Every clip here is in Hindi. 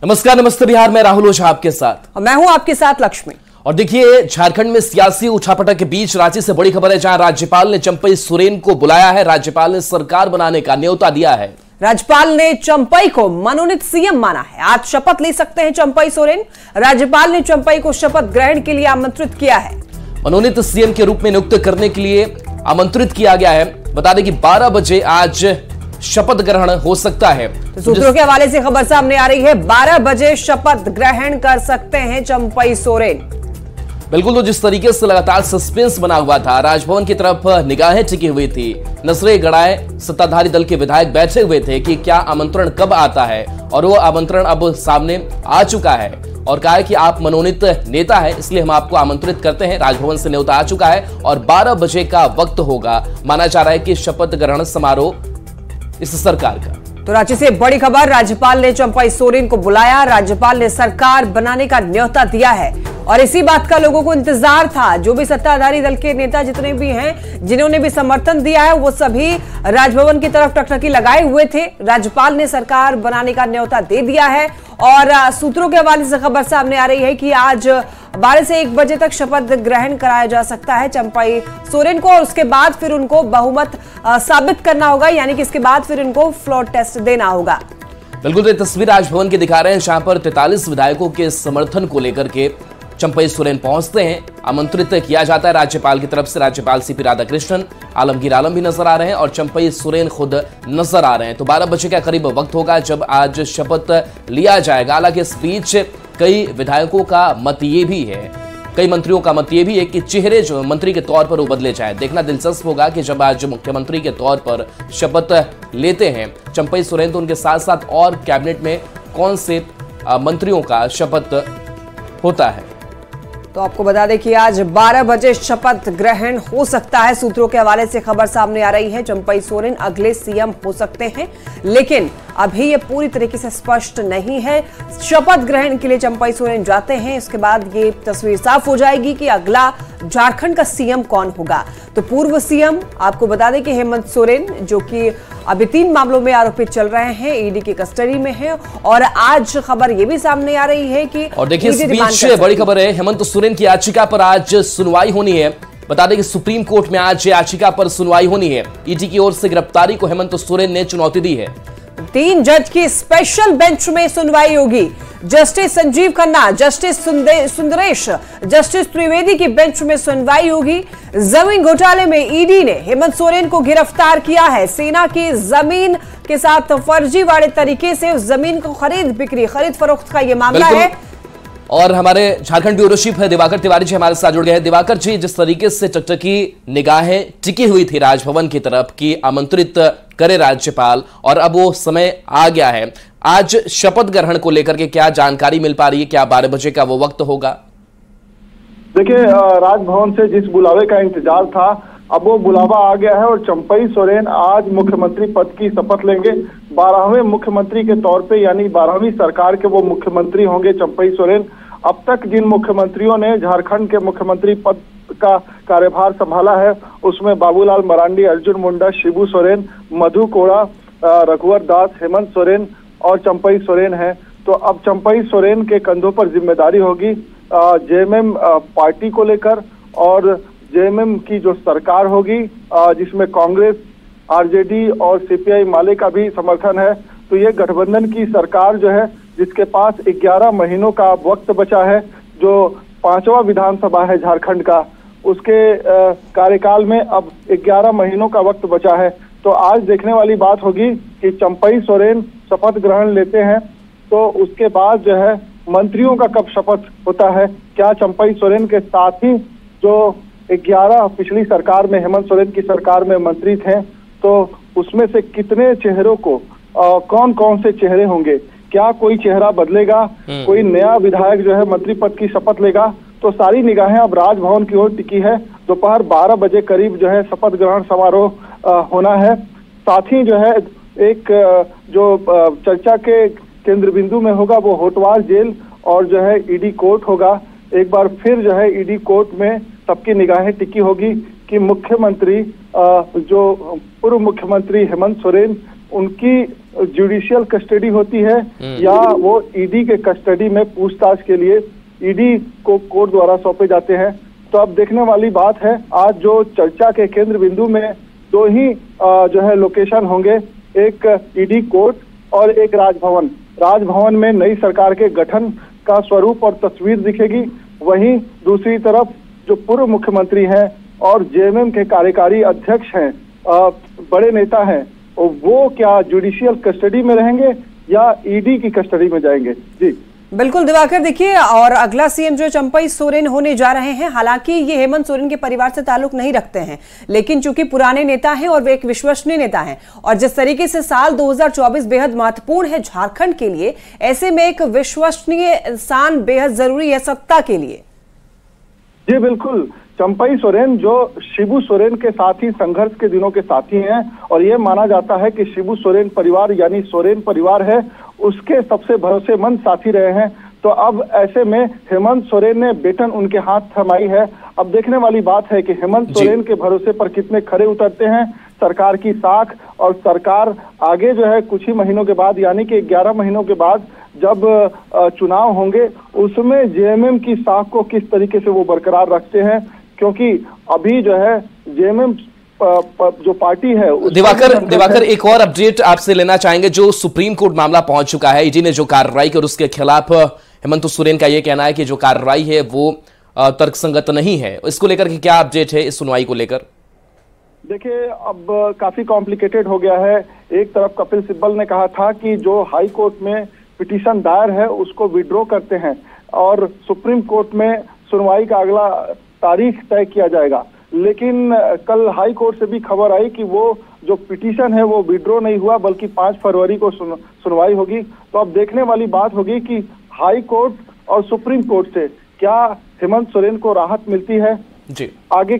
नमस्कार, नमस्ते बिहार में राहुल ओझा आपके साथ। मैं हूं आपके साथ लक्ष्मी। और देखिए, झारखंड में सियासी उठापटक के बीच रांची से बड़ी खबर है, जहां राज्यपाल ने चंपई सोरेन को बुलाया है। राज्यपाल ने सरकार बनाने का न्योता दिया है। राज्यपाल ने चंपई को मनोनीत सीएम माना है। आज शपथ ले सकते हैं चंपई सोरेन। राज्यपाल ने चंपई को शपथ ग्रहण के लिए आमंत्रित किया है। मनोनीत सीएम के रूप में नियुक्त करने के लिए आमंत्रित किया गया है। बता दें कि 12 बजे आज शपथ ग्रहण हो सकता है। तो सूत्रों के हवाले से खबर सामने आ रही है, 12 बजे शपथ ग्रहण कर सकते हैं चंपई सोरेन। बिल्कुल, तो जिस तरीके से लगातार सस्पेंस बना हुआ था, राजभवन की तरफ निगाहें टिकी हुई थी, नजरें गड़ाए सत्ताधारी दल के विधायक बैठे हुए थे कि क्या आमंत्रण कब आता है, और वो आमंत्रण अब सामने आ चुका है और कहा है कि आप मनोनीत नेता है, इसलिए हम आपको आमंत्रित करते हैं। राजभवन से न्योता आ चुका है और 12 बजे का वक्त होगा। माना जा रहा है कि शपथ ग्रहण समारोह इस सरकार का। तो रांची से बड़ी खबर, राज्यपाल ने चंपई सोरेन को बुलाया। राज्यपाल ने सरकार बनाने का न्योता दिया है और इसी बात का लोगों को इंतजार था। जो भी सत्ताधारी दल के नेता जितने भी हैं, जिन्होंने भी समर्थन दिया है, वो सभी राजभवन की तरफ टकटकी लगाए हुए थे। राज्यपाल ने सरकार बनाने का न्योता दे दिया है और सूत्रों के हवाले से खबर सामने आ रही है कि आज 12 से 1 बजे तक शपथ ग्रहण कराया जा सकता है चंपई सोरेन को, और उसके बाद फिर उनको बहुमत साबित करना होगा, यानी कि इसके बाद फिर उनको फ्लोर टेस्ट देना होगा। बिल्कुल, ये तस्वीर राजभवन की दिखा रहे हैं, जहां पर 43 विधायकों के समर्थन को लेकर के चंपई सोरेन पहुंचते हैं। आमंत्रित किया जाता है राज्यपाल की तरफ से। राज्यपाल सीपी राधाकृष्णन, आलमगीर आलम भी नजर आ रहे हैं और चंपई सोरेन खुद नजर आ रहे हैं। तो 12 बजे का करीब वक्त होगा जब आज शपथ लिया जाएगा। हालांकि इस बीच कई विधायकों का मत ये भी है, कई मंत्रियों का मत ये भी है कि चेहरे जो मंत्री के तौर पर वो बदले जाए। देखना दिलचस्प होगा कि जब आज मुख्यमंत्री के तौर पर शपथ लेते हैं चंपई सोरेन, तो उनके साथ साथ और कैबिनेट में कौन से मंत्रियों का शपथ होता है। तो आपको बता दें कि आज 12 बजे शपथ ग्रहण हो सकता है। सूत्रों के हवाले से खबर सामने आ रही है, चंपई सोरेन अगले सीएम हो सकते हैं, लेकिन अभी ये पूरी तरीके से स्पष्ट नहीं है। शपथ ग्रहण के लिए चंपई सोरेन जाते हैं, इसके बाद ये तस्वीर साफ हो जाएगी कि अगला झारखंड का सीएम कौन होगा। तो पूर्व सीएम आपको बता दें कि हेमंत सोरेन, जो कि अभी 3 मामलों में आरोपित चल रहे हैं, ईडी की कस्टडी में है, और आज खबर ये भी सामने आ रही है कि और देखिए, इस बीच बड़ी खबर है, हेमंत सोरेन की याचिका पर आज सुनवाई होनी है। बता दें कि सुप्रीम कोर्ट में आज याचिका पर सुनवाई होनी है। ईडी की ओर से गिरफ्तारी को हेमंत सोरेन ने चुनौती दी है। 3 जज की स्पेशल बेंच में सुनवाई होगी। Justice Sanjiv Khanna, justice Sundaresh, justice Trivedi की बेंच में सुनवाई होगी। जमीन घोटाले में ईडी ने हेमंत सोरेन को गिरफ्तार किया है। सेना की जमीन के साथ फर्जीवाड़े तरीके से उस जमीन को खरीद फरोख्त का यह मामला है। और हमारे झारखंड ब्यूरो चीफ है दिवाकर तिवारी जी हमारे साथ जुड़ गए हैं। दिवाकर जी, जिस तरीके से टकटकी निगाहें टिकी हुई थी राजभवन की तरफ कि आमंत्रित करे राज्यपाल, और अब वो समय आ गया है, आज शपथ ग्रहण को लेकर के क्या जानकारी मिल पा रही है? क्या 12 बजे का वो वक्त होगा? देखिए, राजभवन से जिस बुलावे का इंतजार था, अब वो बुलावा आ गया है और चंपई सोरेन आज मुख्यमंत्री पद की शपथ लेंगे। 12वें मुख्यमंत्री के तौर पे, यानी 12वीं सरकार के वो मुख्यमंत्री होंगे चंपई सोरेन। अब तक जिन मुख्यमंत्रियों ने झारखंड के मुख्यमंत्री पद का कार्यभार संभाला है, उसमें बाबूलाल मरांडी, अर्जुन मुंडा, शिबू सोरेन, मधु कोड़ा, रघुवर दास, हेमंत सोरेन और चंपई सोरेन है। तो अब चंपई सोरेन के कंधों पर जिम्मेदारी होगी जेएमएम पार्टी को लेकर, और जेएमएम की जो सरकार होगी, जिसमें कांग्रेस, आरजेडी और सीपीआई माले का भी समर्थन है। तो ये गठबंधन की सरकार जो है, जिसके पास 11 महीनों का वक्त बचा है, जो 5वां विधानसभा है झारखंड का, उसके कार्यकाल में अब 11 महीनों का वक्त बचा है। तो आज देखने वाली बात होगी कि चंपई सोरेन शपथ ग्रहण लेते हैं, तो उसके बाद जो है मंत्रियों का कब शपथ होता है। क्या चंपई सोरेन के साथ ही जो 11 पिछली सरकार में, हेमंत सोरेन की सरकार में मंत्री थे, तो उसमें से कितने चेहरों को कौन कौन से चेहरे होंगे? क्या कोई चेहरा बदलेगा? कोई नया विधायक जो है मंत्री पद की शपथ लेगा? तो सारी निगाहें अब राजभवन की ओर टिकी है। दोपहर 12 बजे करीब जो है शपथ ग्रहण समारोह होना है। साथ ही जो है एक जो चर्चा के केंद्र बिंदु में होगा, वो होटवार जेल और जो है ईडी कोर्ट होगा। एक बार फिर जो है ईडी कोर्ट में सबकी निगाहें टिकी होगी कि मुख्यमंत्री, जो पूर्व मुख्यमंत्री हेमंत सोरेन उनकी जुडिशियल कस्टडी होती है या वो ईडी के कस्टडी में पूछताछ के लिए ईडी को कोर्ट द्वारा सौंपे जाते हैं। तो अब देखने वाली बात है, आज जो चर्चा के केंद्र बिंदु में दो ही जो है लोकेशन होंगे, एक ईडी कोर्ट और एक राजभवन। राजभवन में नई सरकार के गठन का स्वरूप और तस्वीर दिखेगी, वहीं दूसरी तरफ जो पूर्व मुख्यमंत्री हैं और जेएमएम के कार्यकारी अध्यक्ष हैं, बड़े नेता हैं, वो क्या जुडिशियल कस्टडी में रहेंगे या ईडी की कस्टडी में जाएंगे। जी बिल्कुल दिवाकर, देखिए और अगला सीएम जो चंपई सोरेन होने जा रहे हैं, हालांकि ये हेमंत सोरेन के परिवार से ताल्लुक नहीं रखते हैं, लेकिन चूंकि पुराने नेता हैं और वे एक विश्वसनीय नेता हैं और जिस तरीके से साल 2024 बेहद महत्वपूर्ण है झारखंड के लिए, ऐसे में एक विश्वसनीय इंसान बेहद जरूरी है सत्ता के लिए। जी बिल्कुल, चंपई सोरेन जो शिबू सोरेन के साथ ही संघर्ष के दिनों के साथी हैं और ये माना जाता है कि शिबू सोरेन परिवार यानी सोरेन परिवार है उसके सबसे भरोसेमंद साथी रहे हैं। तो अब ऐसे में हेमंत सोरेन ने बेटन उनके हाथ थमाई है। अब देखने वाली बात है कि हेमंत सोरेन के भरोसे पर कितने खरे उतरते हैं सरकार की साख, और सरकार आगे जो है कुछ ही महीनों के बाद यानी कि 11 महीनों के बाद जब चुनाव होंगे उसमें जेएमएम की साख को किस तरीके से वो बरकरार रखते हैं, क्योंकि अभी जो है जेएमएम जो पार्टी है। दिवाकर एक और अपडेट आपसे लेना चाहेंगे। जो सुप्रीम कोर्ट मामला पहुंच चुका है, ईडी ने जो कार्रवाई की और उसके खिलाफ हेमंत सोरेन का यह कहना है कि जो कार्रवाई है वो तर्कसंगत नहीं है, इसको लेकर के क्या अपडेट है इस सुनवाई को लेकर? देखिए अब काफी कॉम्प्लिकेटेड हो गया है। एक तरफ कपिल सिब्बल ने कहा था कि जो हाई कोर्ट में पिटीशन दायर है उसको विड्रॉ करते हैं और सुप्रीम कोर्ट में सुनवाई का अगला तारीख तय किया जाएगा, लेकिन कल हाई कोर्ट से भी खबर आई कि वो जो पिटीशन है वो विड्रॉ नहीं हुआ बल्कि 5 फरवरी को सुनवाई होगी। तो अब देखने वाली बात होगी कि हाई कोर्ट और सुप्रीम कोर्ट से क्या हेमंत सोरेन को राहत मिलती है जी, आगे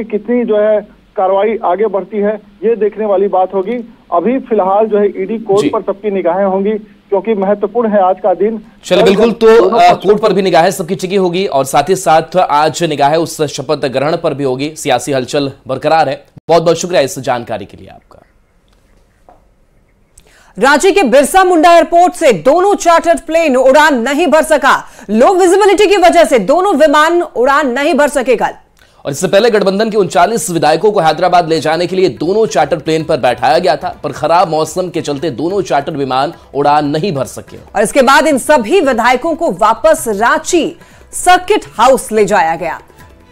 कितनी जो है कार्रवाई आगे बढ़ती है, ये देखने वाली बात होगी। अभी फिलहाल जो है ईडी कोर्ट पर सबकी निगाहें होंगी क्योंकि महत्वपूर्ण है आज का दिन। चलिए बिल्कुल, तो कोर्ट पर भी निगाहें सबकी टिकी होगी और साथ ही साथ आज निगाहें उस शपथ ग्रहण पर भी होगी। सियासी हलचल बरकरार है। बहुत बहुत शुक्रिया इस जानकारी के लिए आपका। रांची के बिरसा मुंडा एयरपोर्ट से दोनों चार्टर्ड प्लेन उड़ान नहीं भर सका। लो विजिबिलिटी की वजह से दोनों विमान उड़ान नहीं भर सके कल। और इससे पहले गठबंधन के 39 विधायकों को हैदराबाद ले जाने के लिए दोनों चार्टर प्लेन पर बैठाया गया था, पर खराब मौसम के चलते दोनों चार्टर विमान उड़ान नहीं भर सके और इसके बाद इन सभी विधायकों को वापस रांची सर्किट हाउस ले जाया गया।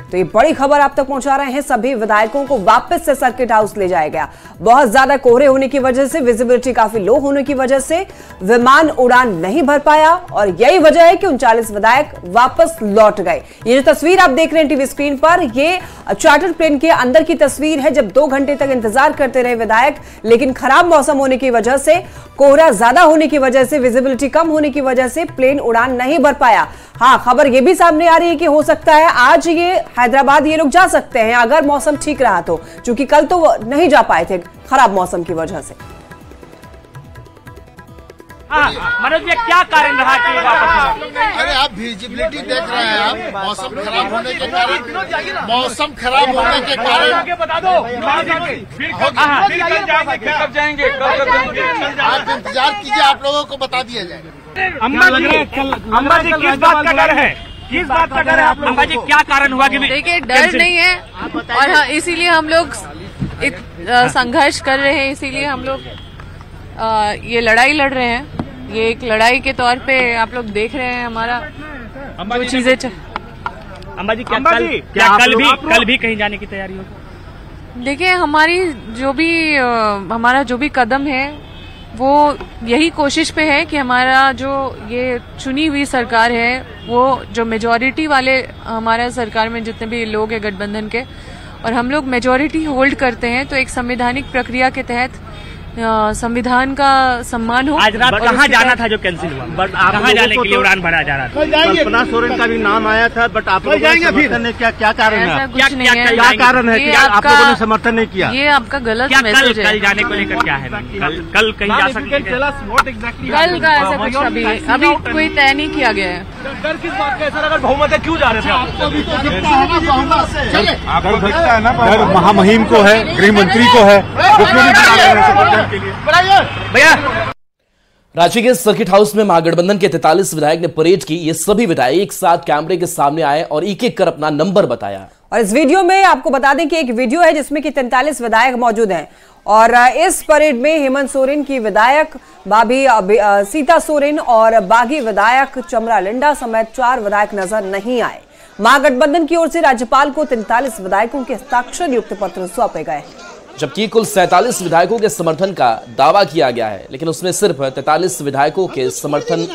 तो ये बड़ी खबर आप तक पहुंचा रहे हैं, सभी विधायकों को वापस से सर्किट हाउस ले जाया गया। बहुत ज्यादा कोहरे होने की वजह से, विजिबिलिटी काफी लो होने की वजह से विमान उड़ान नहीं भर पाया और यही वजह है कि 39 विधायक वापस लौट गए। ये जो तस्वीर आप देख रहे हैं टीवी स्क्रीन पर, ये चार्टर प्लेन के अंदर की तस्वीर है जब 2 घंटे तक इंतजार करते रहे विधायक, लेकिन खराब मौसम होने की वजह से, कोहरा ज्यादा होने की वजह से, विजिबिलिटी कम होने की वजह से प्लेन उड़ान नहीं भर पाया। हाँ, खबर यह भी सामने आ रही है कि हो सकता है आज ये हैदराबाद ये लोग जा सकते हैं अगर मौसम ठीक रहा तो, क्योंकि कल तो वो नहीं जा पाए थे खराब मौसम की वजह से। मनोज जी, क्या कारण रहा कि वापस? अरे आप विजिबिलिटी देख रहे हैं, आप मौसम खराब होने के कारण बता दो कब जाएंगे, आप इंतजार कीजिए, आप लोगों को बता दिया जाएगा। अम्बा जी किस बात का डर है? किस बात का डर है आप? अम्बा जी क्या कारण हुआ कि? देखिए, डर नहीं है और हाँ, इसीलिए हम लोग संघर्ष कर रहे हैं, इसीलिए हम लोग ये लड़ाई लड़ रहे हैं। ये एक लड़ाई के तौर पे आप लोग देख रहे हैं हमारा जो चीजें। अम्बा जी क्या कल भी कहीं जाने की तैयारी होगी? देखिए, हमारी हमारा जो भी कदम है वो यही कोशिश पे है कि हमारा जो ये चुनी हुई सरकार है वो जो मेजॉरिटी वाले हमारा सरकार में जितने भी लोग हैं गठबंधन के, और हम लोग मेजॉरिटी होल्ड करते हैं, तो एक संवैधानिक प्रक्रिया के तहत संविधान का सम्मान हो। आज रात कहाँ जाना था जो कैंसिल हुआ? बट आप कहाँ जाने के लिए उड़ान भरा जा रहा था? कल्पना सोरेन का भी नाम आया था, बट आप लोगों ने समर्थन नहीं किया, क्या कारण है? कुछ नहीं है। क्या कारण है कि आप लोगों ने समर्थन नहीं किया? ये आपका गलत मैसेज है। कल जाने को लेकर क्या है? कल कहीं जा सकते हैं? कल का ऐसा कुछ अभी कोई तय नहीं किया गया है। डर किस बात का? ऐसा अगर बहुमत है क्यों जा रहे थे आप? डर महामहिम को है, गृह मंत्री को है, भैया। रांची के सर्किट हाउस में महागठबंधन के 43 विधायक ने परेड की। ये सभी विधायक एक साथ कैमरे के सामने आए और एक एक कर अपना नंबर बताया। और इस वीडियो में आपको बता दें कि एक वीडियो है जिसमें कि 43 विधायक मौजूद हैं और इस परेड में हेमंत सोरेन की विधायक भाभी सीता सोरेन और बागी विधायक चमरा लिंडा समेत 4 विधायक नजर नहीं आए। महागठबंधन की ओर से राज्यपाल को 43 विधायकों के हस्ताक्षर युक्त पत्र सौंपे गए हैं, जबकि कुल 47 विधायकों के समर्थन का दावा किया गया है, लेकिन उसमें सिर्फ 43 विधायकों के समर्थन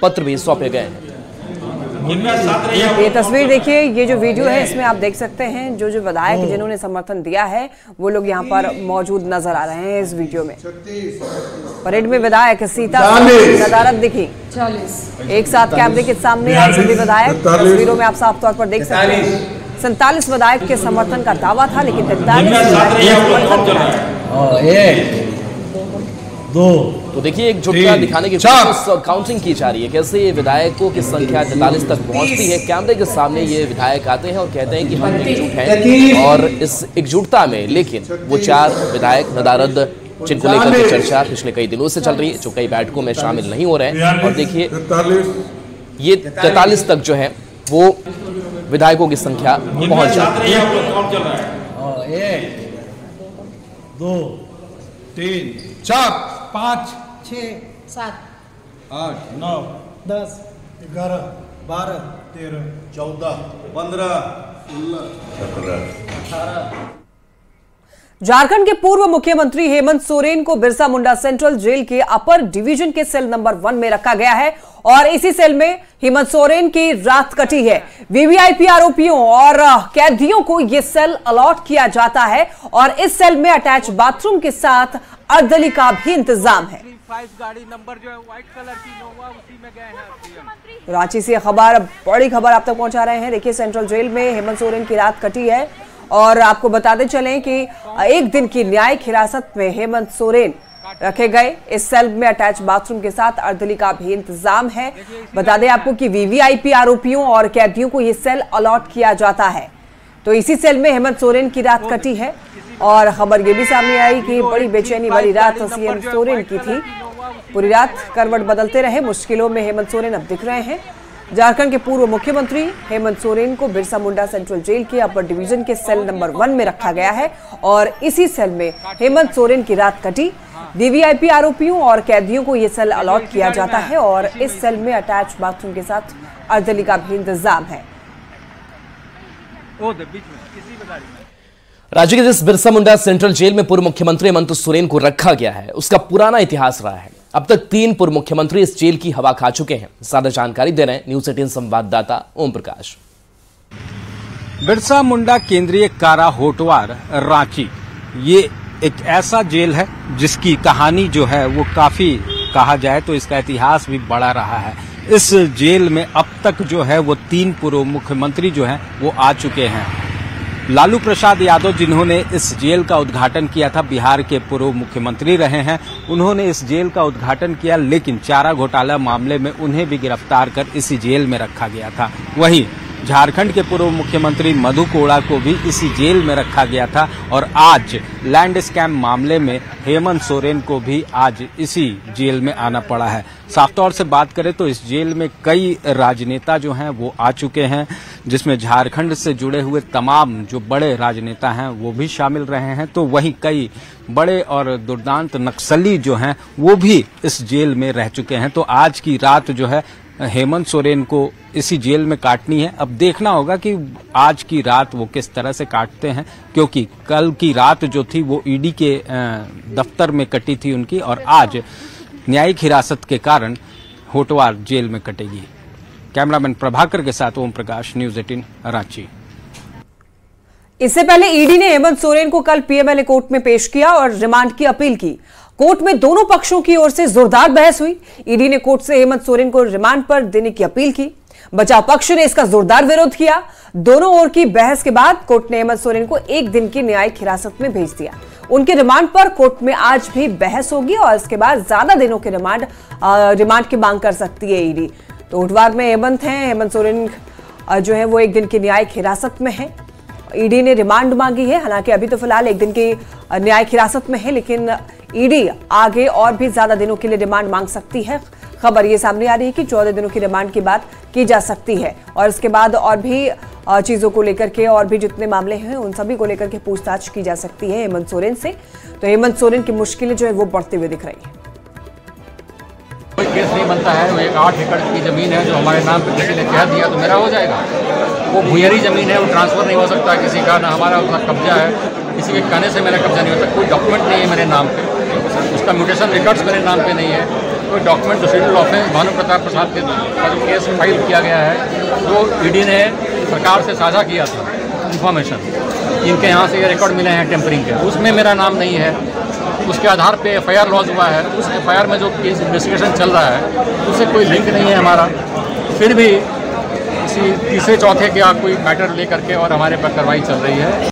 पत्र भी सौंपे गए हैं। ये तस्वीर देखिए, ये जो वीडियो है इसमें आप देख सकते हैं जो विधायक जिन्होंने समर्थन दिया है वो लोग यहाँ पर मौजूद नजर आ रहे हैं। इस वीडियो में परेड में विधायक सीता नदारत दिखी, एक साथ कैमरे के सामने आए सभी विधायक। तस्वीरों में आप साफ तौर पर देख सकते हैं 47 विधायक के समर्थन का दावा था, लेकिन 43 तो देखिए एक झुटका दिखाने की काउंटिंग की जा रही है, कैसे ये विधायकों की संख्या 43 तक पहुंचती है। कैमरे के सामने ये विधायक आते हैं और कहते हैं कि हम एकजुट हैं, और इस एकजुटता में लेकिन वो 4 विधायक नदारद जिनको लेकर के चर्चा पिछले कई दिनों से चल रही है, जो कई बैठकों में शामिल नहीं हो रहे हैं। और देखिए ये 43 तक जो है वो विधायकों की संख्या पहुंच जाती है। 1 2 3 4 5 6 7 8 9 10 11 12 13 14 15 16 17 18। झारखंड के पूर्व मुख्यमंत्री हेमंत सोरेन को बिरसा मुंडा सेंट्रल जेल के अपर डिवीजन के सेल नंबर 1 में रखा गया है और इसी सेल में हेमंत सोरेन की रात कटी है। वीवीआईपी आरोपियों और कैदियों को यह सेल अलॉट किया जाता है और इस सेल में अटैच बाथरूम के साथ अर्दली का भी इंतजाम है। गाड़ी नंबर जो है व्हाइट कलर की नोवा, उसी में गए हैं। रांची से खबर, बड़ी खबर आप तक पहुंचा रहे हैं। देखिए सेंट्रल जेल में हेमंत सोरेन की रात कटी है और आपको बताते चलें कि एक दिन की न्यायिक हिरासत में हेमंत सोरेन रखे गए। इस सेल में अटैच बाथरूम के साथ अर्दली का भी इंतजाम है। बता दें आपको कि वीवीआईपी आरोपियों और कैदियों को यह सेल अलॉट किया जाता है, तो इसी सेल में हेमंत सोरेन की रात कटी है। और खबर ये भी सामने आई कि बड़ी बेचैनी वाली रात सीएम सोरेन की थी। पूरी रात करवट बदलते रहे, मुश्किलों में हेमंत सोरेन अब दिख रहे हैं। झारखंड के पूर्व मुख्यमंत्री हेमंत सोरेन को बिरसा मुंडा सेंट्रल जेल के अपर डिवीजन के सेल नंबर 1 में रखा गया है और इसी सेल में हेमंत सोरेन की रात कटी। वीवीआईपी आरोपियों और कैदियों को यह सेल अलॉट किया जाता है और इस सेल में अटैच बाथरूम के साथ अर्दली का भी इंतजाम है। राज्य के जिस बिरसा मुंडा सेंट्रल जेल में पूर्व मुख्यमंत्री हेमंत सोरेन को रखा गया है उसका पुराना इतिहास रहा है। अब तक 3 पूर्व मुख्यमंत्री इस जेल की हवा खा चुके हैं। ज्यादा जानकारी दे रहे हैं न्यूज 18 संवाददाता ओम प्रकाश। बिरसा मुंडा केंद्रीय कारा होटवार रांची, ये एक ऐसा जेल है जिसकी कहानी जो है वो काफी, कहा जाए तो इसका इतिहास भी बड़ा रहा है। इस जेल में अब तक जो है वो 3 पूर्व मुख्यमंत्री जो हैं वो आ चुके हैं। लालू प्रसाद यादव जिन्होंने इस जेल का उद्घाटन किया था, बिहार के पूर्व मुख्यमंत्री रहे हैं, उन्होंने इस जेल का उद्घाटन किया, लेकिन चारा घोटाला मामले में उन्हें भी गिरफ्तार कर इसी जेल में रखा गया था। वहीं झारखंड के पूर्व मुख्यमंत्री मधु कोड़ा को भी इसी जेल में रखा गया था और आज लैंड स्कैम मामले में हेमंत सोरेन को भी आज इसी जेल में आना पड़ा है। साफ तौर से बात करें तो इस जेल में कई राजनेता जो हैं वो आ चुके हैं, जिसमें झारखंड से जुड़े हुए तमाम जो बड़े राजनेता हैं वो भी शामिल रहे हैं, तो वहीं कई बड़े और दुर्दांत नक्सली जो हैं वो भी इस जेल में रह चुके हैं। तो आज की रात जो है हेमंत सोरेन को इसी जेल में काटनी है। अब देखना होगा कि आज की रात वो किस तरह से काटते हैं, क्योंकि कल की रात जो थी वो ईडी के दफ्तर में कटी थी उनकी, और आज न्यायिक हिरासत के कारण होटवार जेल में कटेगी। कैमरामैन प्रभाकर के साथ ओम प्रकाश, न्यूज 18 रांची। इससे पहले ईडी ने हेमंत सोरेन को कल पीएमएलए कोर्ट में पेश किया और रिमांड की अपील की। कोर्ट में दोनों पक्षों की ओर से जोरदार बहस हुई। ईडी ने कोर्ट से हेमंत सोरेन को रिमांड पर देने की अपील की। बचाव पक्ष ने इसका जोरदार विरोध किया। दोनों ओर की बहस के बाद कोर्ट ने हेमंत सोरेन को 1 दिन की न्यायिक हिरासत में भेज दिया। उनके रिमांड पर कोर्ट में आज भी बहस होगी और इसके बाद ज्यादा दिनों के रिमांड की मांग कर सकती है ईडी। तो उठवार में हेमंत सोरेन जो है वो 1 दिन की न्यायिक हिरासत में है। ईडी ने रिमांड मांगी है, हालांकि अभी तो फिलहाल 1 दिन की न्यायिक हिरासत में है, लेकिन ईडी आगे और भी ज्यादा दिनों के लिए रिमांड मांग सकती है। खबर ये सामने आ रही है कि 14 दिनों की रिमांड की बात की जा सकती है और इसके बाद और भी चीजों को लेकर के और भी जितने मामले हैं उन सभी को लेकर के पूछताछ की जा सकती है हेमंत सोरेन से। तो हेमंत सोरेन की मुश्किलें जो है वो बढ़ते हुए दिख रही है। कोई केस नहीं बनता है। वो एक 8 एकड़ की जमीन है जो हमारे नाम पे किसी ने कह दिया तो मेरा हो जाएगा। वो भूयरी जमीन है, वो ट्रांसफर नहीं हो सकता किसी का, ना हमारा उसका कब्जा है, किसी के कहने से मेरा कब्जा नहीं होता। कोई डॉक्यूमेंट नहीं है मेरे नाम पे, उसका म्यूटेशन रिकॉर्ड्स मेरे नाम पे नहीं है। कोई डॉक्यूमेंट जो शेड्यूल ऑफेंस भानु प्रताप प्रसाद के जो केस फाइल किया गया है, जो ईडी ने सरकार से साझा किया था इन्फॉर्मेशन, इनके यहाँ से ये रिकॉर्ड मिले हैं टेम्परिंग के, उसमें मेरा नाम नहीं है। उसके आधार पे एफआईआर लॉन्च हुआ है। उस एफआईआर में जो केस इन्वेस्टिगेशन चल रहा है उससे कोई लिंक नहीं है हमारा। फिर भी किसी तीसरे चौथे का कोई मैटर लेकर के और हमारे पर कार्रवाई चल रही है।